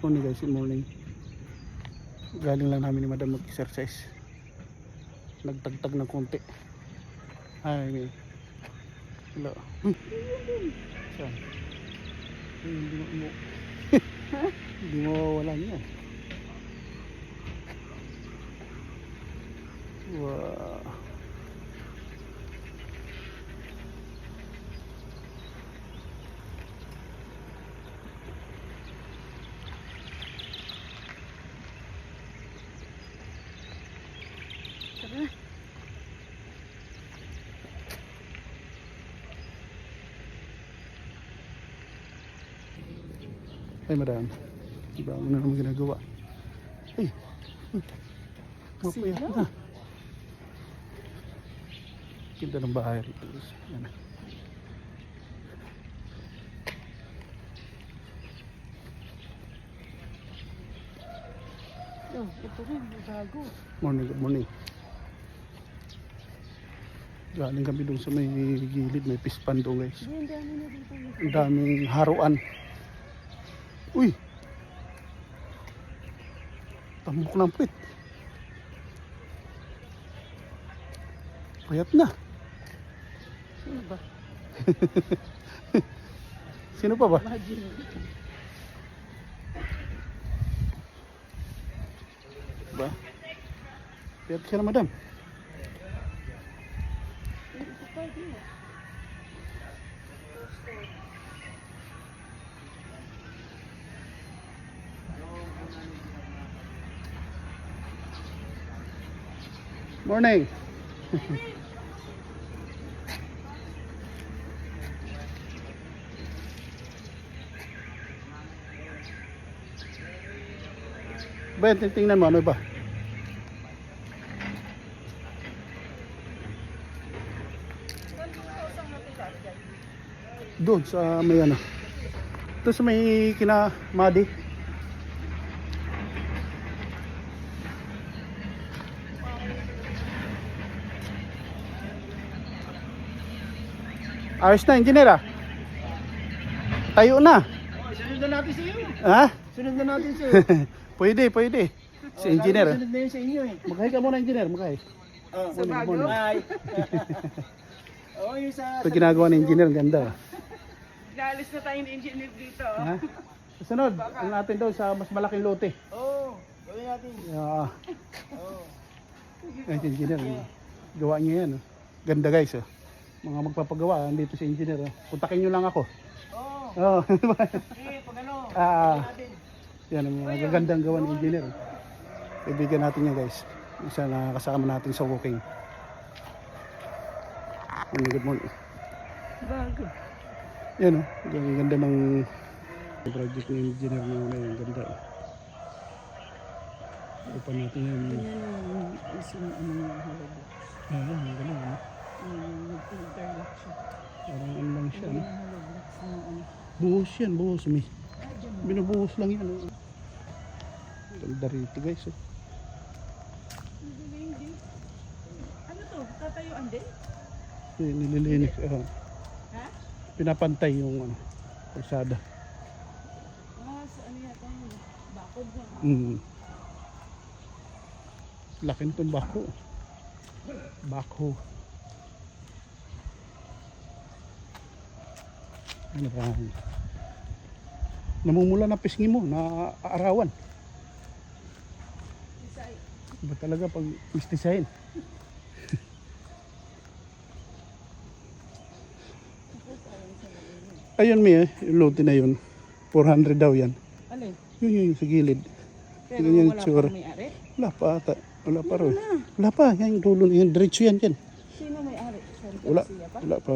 morning guys, good morning. Galing lang namin ni madam mag-exercise. Nagtagtag ng konti. Hi, may. Hello. Saan? Hindi mo. Hindi mo wala niya. Wow. Ay madam, iba mo na naman ginagawa. Ay, mapaya na. Ganda ng bahay rito. Yan. Ito rin, bago. Morning, good morning. Galing kami doon sa may gilid, may pispan doon guys. Hindi, ang dami na dito. Ang daming haruan. Uy! Tambok ng puwit. Payat na. Sino ba? Sino pa ba? Imagine. Ba? Payat siya na madam. Morning. Ba, tingnan mo ano ba? Doon sa may ano. Doon sa may kina Madi. Ayos na, engineer ah. Tayo na. Sunod na natin sa iyo. Ha? Sunod na natin sa iyo. Pwede. Si engineer. Sunod na yun sa inyo eh. Maghay ka muna engineer, maghay. Sa bago. Bye. Oo, yung sa... Ito ginagawa ng engineer, ang ganda. Naalis na tayong engineer dito. Ha? Sunod, ang natin daw sa mas malaking lote. Oo, gawin natin. Yeah. Oo. Ay, si engineer. Gawa niya yan. Ganda guys. Mga magpapagawa, dito si engineer. Puntakin nyo lang ako. Oo. Oh. Eh, pag ano, natin. Yan ang mga gagandang gawa ng engineer. Kaibigan natin yan guys. Isa na kasama natin sa walking. Good morning. Bago. Yan o, ang ganda ng project ng engineer na yun. Ganda. Upan natin yan. Ano yung halaga? Ang galing. Nag-interlock siya. Parang ano lang siya. No? Ano? Buhos yan, buhos. Binubuhos lang yan. Oh. Ganda rito guys. Oh. Ano to? Tatayuan din? Nililinis. Ha? Pinapantay yung kalsada. Sa ano yata yun? Bakod na. Laki nitong bako. Bako. Ano ba? Namumula na pisngi mo na aarawan. Iba talaga pag istisahin. Ayun may yung lote na yun. 400 daw yan. Alin? Yun sa gilid. Pero Ganyan wala tsura. pang may-ari? Wala pa ata. Wala pa rin. Wala pa. Yan yung dulo. Yan, diretso yan dyan. Sino may-ari? Wala. Siya pa? Wala pa.